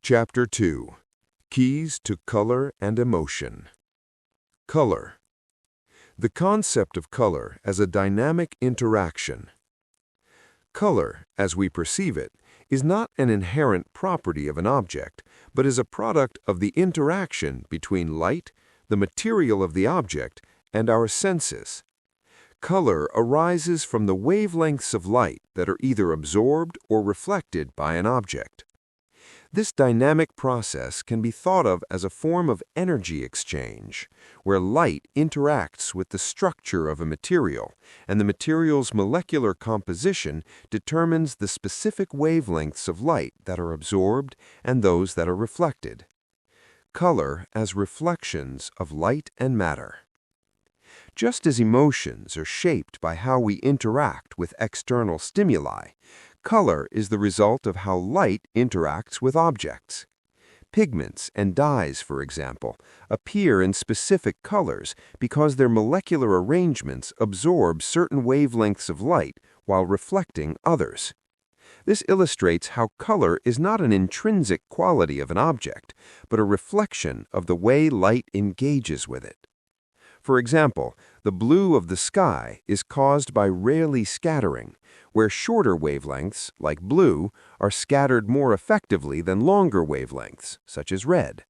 Chapter 2. Keys to Color and Emotion. Color. The concept of color as a dynamic interaction. Color, as we perceive it, is not an inherent property of an object, but is a product of the interaction between light, the material of the object, and our senses. Color arises from the wavelengths of light that are either absorbed or reflected by an object. This dynamic process can be thought of as a form of energy exchange, where light interacts with the structure of a material, and the material's molecular composition determines the specific wavelengths of light that are absorbed and those that are reflected. Color as reflections of light and matter. Just as emotions are shaped by how we interact with external stimuli, color is the result of how light interacts with objects. Pigments and dyes, for example, appear in specific colors because their molecular arrangements absorb certain wavelengths of light while reflecting others. This illustrates how color is not an intrinsic quality of an object, but a reflection of the way light engages with it. For example, the blue of the sky is caused by Rayleigh scattering, where shorter wavelengths, like blue, are scattered more effectively than longer wavelengths, such as red.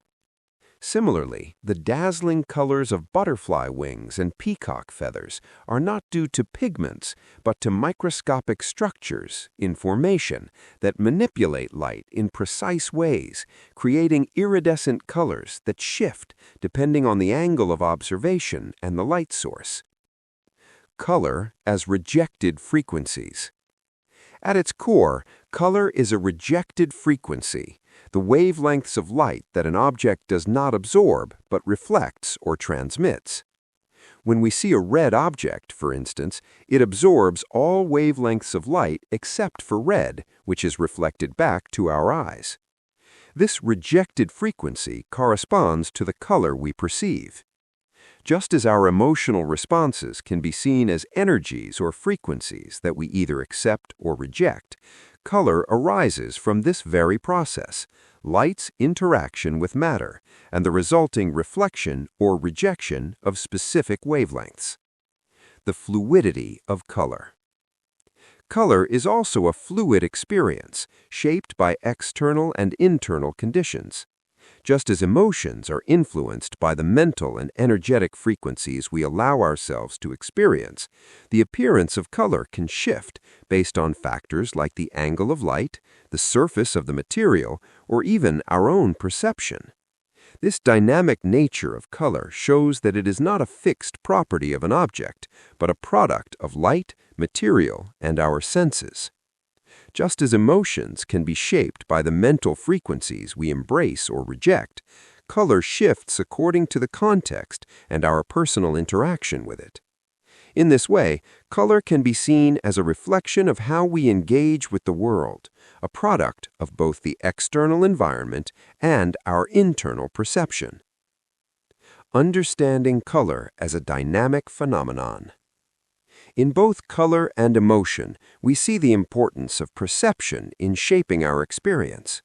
Similarly, the dazzling colors of butterfly wings and peacock feathers are not due to pigments, but to microscopic structures in formation that manipulate light in precise ways, creating iridescent colors that shift depending on the angle of observation and the light source. Color as rejected frequencies. At its core, color is a rejected frequency, the wavelengths of light that an object does not absorb but reflects or transmits. When we see a red object, for instance, it absorbs all wavelengths of light except for red, which is reflected back to our eyes. This rejected frequency corresponds to the color we perceive. Just as our emotional responses can be seen as energies or frequencies that we either accept or reject, color arises from this very process, light's interaction with matter, and the resulting reflection or rejection of specific wavelengths. The fluidity of color. Color is also a fluid experience, shaped by external and internal conditions. Just as emotions are influenced by the mental and energetic frequencies we allow ourselves to experience, the appearance of color can shift based on factors like the angle of light, the surface of the material, or even our own perception. This dynamic nature of color shows that it is not a fixed property of an object, but a product of light, material, and our senses. Just as emotions can be shaped by the mental frequencies we embrace or reject, color shifts according to the context and our personal interaction with it. In this way, color can be seen as a reflection of how we engage with the world, a product of both the external environment and our internal perception. Understanding color as a dynamic phenomenon. In both color and emotion, we see the importance of perception in shaping our experience.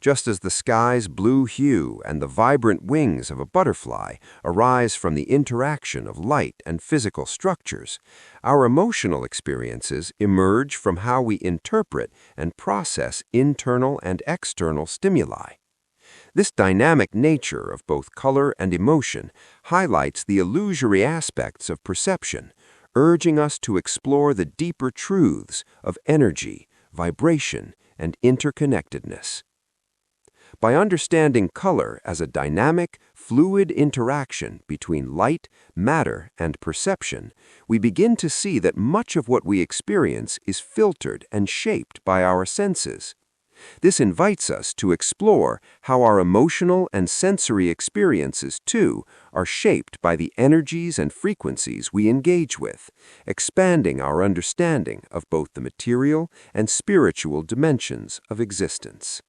Just as the sky's blue hue and the vibrant wings of a butterfly arise from the interaction of light and physical structures, our emotional experiences emerge from how we interpret and process internal and external stimuli. This dynamic nature of both color and emotion highlights the illusory aspects of perception, urging us to explore the deeper truths of energy, vibration, and interconnectedness. By understanding color as a dynamic, fluid interaction between light, matter, and perception, we begin to see that much of what we experience is filtered and shaped by our senses. This invites us to explore how our emotional and sensory experiences, too, are shaped by the energies and frequencies we engage with, expanding our understanding of both the material and spiritual dimensions of existence.